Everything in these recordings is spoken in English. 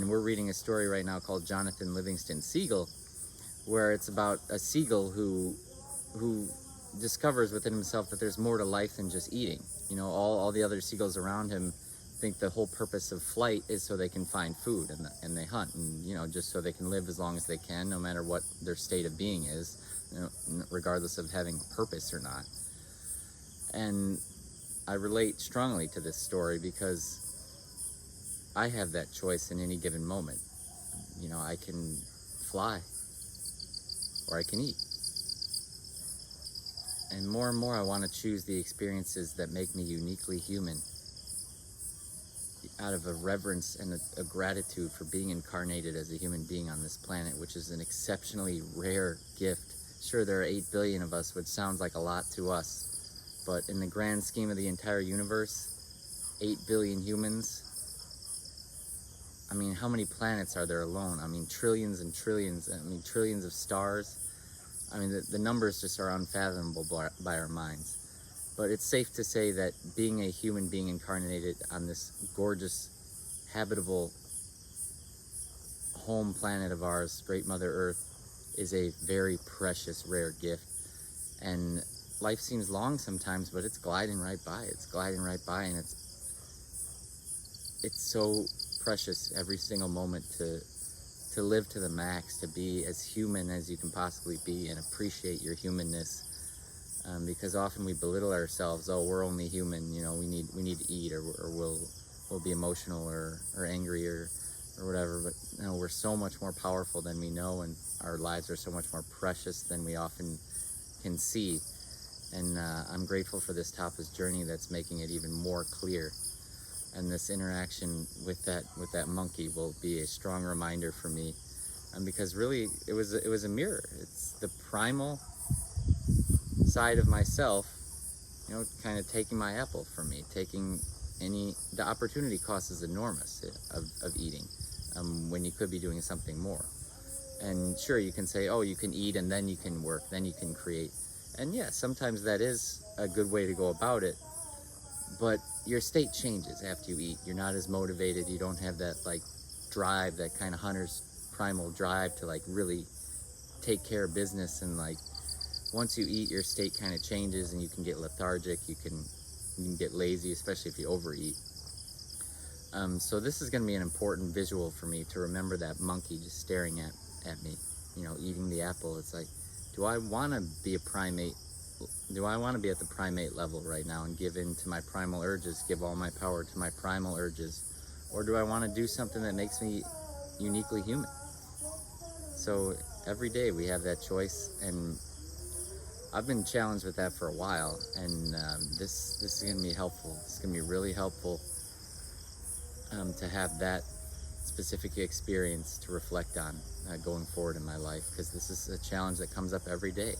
And we're reading a story right now called Jonathan Livingston Seagull, where it's about a seagull who discovers within himself that there's more to life than just eating. You know, all the other seagulls around him think the whole purpose of flight is so they can find food, and they hunt, and, you know, just so they can live as long as they can, no matter what their state of being is, you know, regardless of having purpose or not. And I relate strongly to this story because I have that choice in any given moment. You know, I can fly or I can eat. And more I want to choose the experiences that make me uniquely human, out of a reverence and a gratitude for being incarnated as a human being on this planet, which is an exceptionally rare gift. Sure, there are 8 billion of us, which sounds like a lot to us, but in the grand scheme of the entire universe, 8 billion humans, I mean, how many planets are there alone? I mean, trillions and trillions, I mean, trillions of stars. I mean, the numbers just are unfathomable by our minds. But it's safe to say that being a human being incarnated on this gorgeous, habitable home planet of ours, Great Mother Earth, is a very precious, rare gift. And life seems long sometimes, but it's gliding right by. It's gliding right by, and it's so precious every single moment to live to the max, to be as human as you can possibly be and appreciate your humanness. Because often we belittle ourselves. Oh, we're only human, you know, we need to eat, or we'll be emotional or angry or whatever. But you know, we're so much more powerful than we know, and our lives are so much more precious than we often can see. And I'm grateful for this Tapas journey that's making it even more clear. And this interaction with that monkey will be a strong reminder for me, because really it was a mirror. It's the primal side of myself, you know, kind of taking my apple from me, the opportunity cost is enormous of eating, when you could be doing something more. And sure, you can say, oh, you can eat and then you can work, then you can create. And yeah, sometimes that is a good way to go about it. But your state changes after you eat. You're not as motivated. You don't have that like drive, that kind of hunter's primal drive to like really take care of business. And like once you eat, your state kind of changes, and you can get lethargic. You can get lazy, especially if you overeat. So this is going to be an important visual for me to remember that monkey just staring at me, you know, eating the apple. It's like, do I want to be a primate? Do I want to be at the primate level right now and give in to my primal urges, give all my power to my primal urges? Or do I want to do something that makes me uniquely human? So every day we have that choice, and I've been challenged with that for a while, and this is going to be helpful. It's going to be really helpful to have that specific experience to reflect on going forward in my life, because this is a challenge that comes up every day.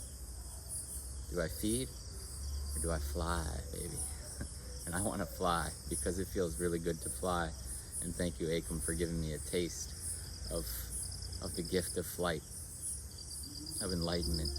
Do I feed or do I fly, baby? And I want to fly because it feels really good to fly. And thank you, Ekam, for giving me a taste of the gift of flight, of enlightenment.